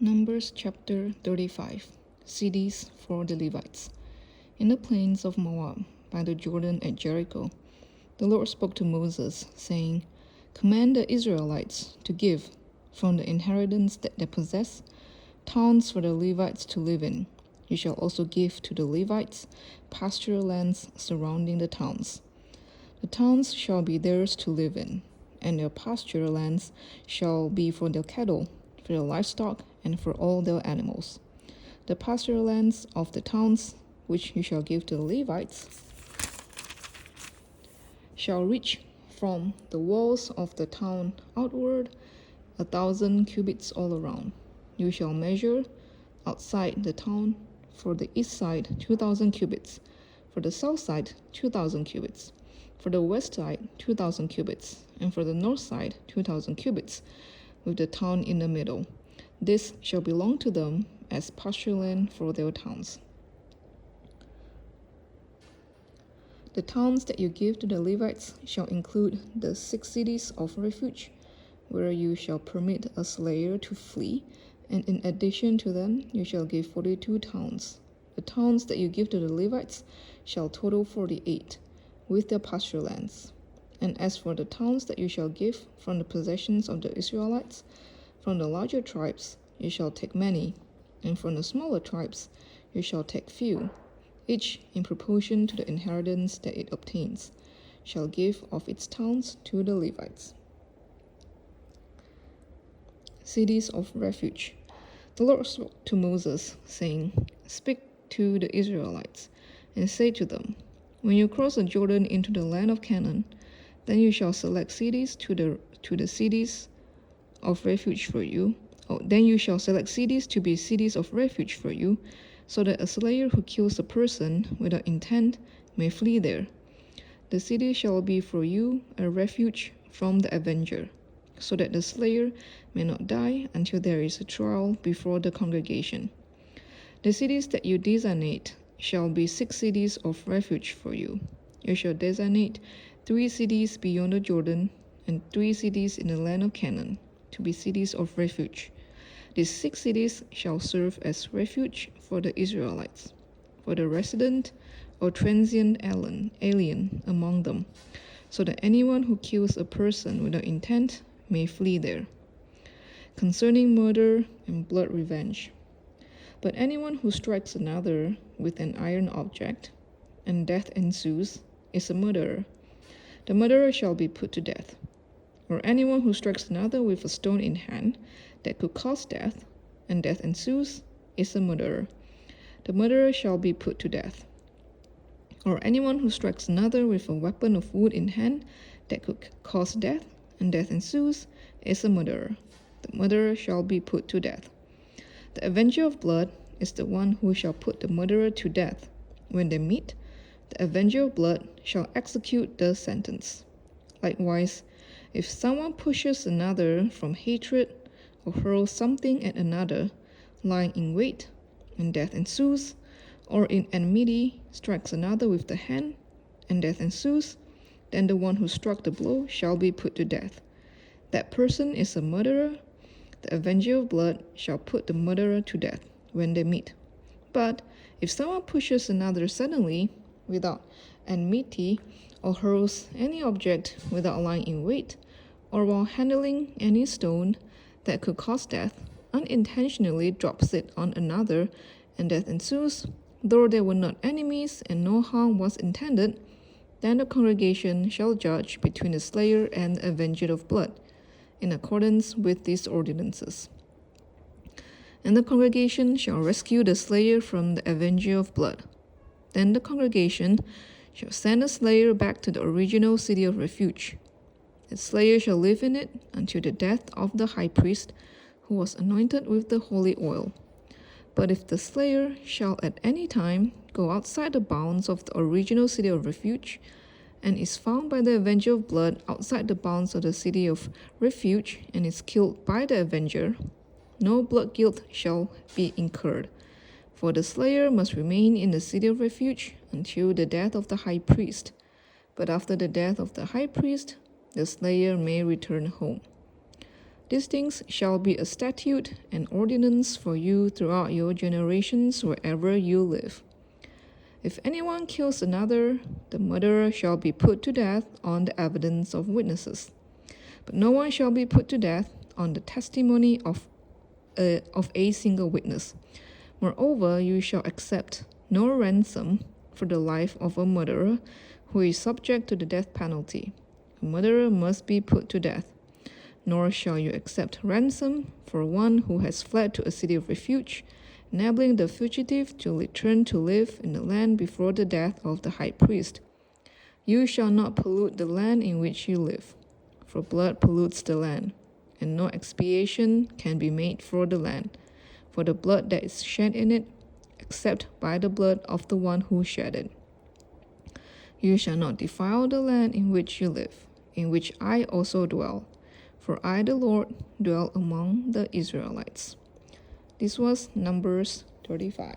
Numbers chapter 35. Cities for the Levites. In the plains of Moab, by the Jordan at Jericho, the Lord spoke to Moses, saying, Command the Israelites to give, from the inheritance that they possess, towns for the Levites to live in. You shall also give to the Levites pasture lands surrounding the towns. The towns shall be theirs to live in, and their pasture lands shall be for their cattle, for their livestock, and for all their animals. The pasture lands of the towns, which you shall give to the Levites, shall reach from the walls of the town outward 1,000 cubits all around. You shall measure outside the town for the east side 2,000 cubits, for the south side 2,000 cubits, for the west side 2,000 cubits, and for the north side 2,000 cubits, with the town in the middle. This shall belong to them as pasture land for their towns. The towns that you give to the Levites shall include the 6 cities of refuge, where you shall permit a slayer to flee, and in addition to them you shall give 42 towns. The towns that you give to the Levites shall total 48, with their pasture lands. And as for the towns that you shall give from the possessions of the Israelites, from the larger tribes you shall take many, and from the smaller tribes you shall take few, each in proportion to the inheritance that it obtains, shall give of its towns to the Levites. Cities of refuge. The Lord spoke to Moses, saying, Speak to the Israelites, and say to them, When you cross the Jordan into the land of Canaan, then you shall select cities to the cities of refuge for you. Then you shall select cities to be cities of refuge for you, so that a slayer who kills a person without intent may flee there. The city shall be for you a refuge from the avenger, so that the slayer may not die until there is a trial before the congregation. The cities that you designate shall be 6 cities of refuge for you. You shall designate 3 cities beyond the Jordan, and 3 cities in the land of Canaan, to be cities of refuge. These 6 cities shall serve as refuge for the Israelites, for the resident or transient alien among them, so that anyone who kills a person without intent may flee there. Concerning murder and blood revenge. But anyone who strikes another with an iron object, and death ensues, is a murderer. The murderer shall be put to death. Or anyone who strikes another with a stone in hand that could cause death, and death ensues, is a murderer. The murderer shall be put to death. Or anyone who strikes another with a weapon of wood in hand that could cause death, and death ensues, is a murderer. The murderer shall be put to death. The avenger of blood is the one who shall put the murderer to death. When they meet, the avenger of blood shall execute the sentence. Likewise, if someone pushes another from hatred, or hurls something at another, lying in wait, and death ensues, or in enmity strikes another with the hand, and death ensues, then the one who struck the blow shall be put to death. That person is a murderer. The avenger of blood shall put the murderer to death when they meet. But if someone pushes another suddenly, without enmity, or hurls any object without lying in wait, or while handling any stone that could cause death, unintentionally drops it on another, and death ensues, though they were not enemies and no harm was intended, then the congregation shall judge between the slayer and the avenger of blood, in accordance with these ordinances. And the congregation shall rescue the slayer from the avenger of blood. Then the congregation shall send the slayer back to the original city of refuge. The slayer shall live in it until the death of the high priest, who was anointed with the holy oil. But if the slayer shall at any time go outside the bounds of the original city of refuge, and is found by the avenger of blood outside the bounds of the city of refuge, and is killed by the avenger, no blood guilt shall be incurred. For the slayer must remain in the city of refuge until the death of the high priest. But after the death of the high priest, the slayer may return home. These things shall be a statute and ordinance for you throughout your generations wherever you live. If anyone kills another, the murderer shall be put to death on the evidence of witnesses. But no one shall be put to death on the testimony of a single witness. Moreover, you shall accept no ransom for the life of a murderer who is subject to the death penalty. A murderer must be put to death. Nor shall you accept ransom for one who has fled to a city of refuge, enabling the fugitive to return to live in the land before the death of the high priest. You shall not pollute the land in which you live, for blood pollutes the land, and no expiation can be made for the land, for the blood that is shed in it, except by the blood of the one who shed it. You shall not defile the land in which you live, in which I also dwell, for I, the Lord, dwell among the Israelites. This was Numbers 35.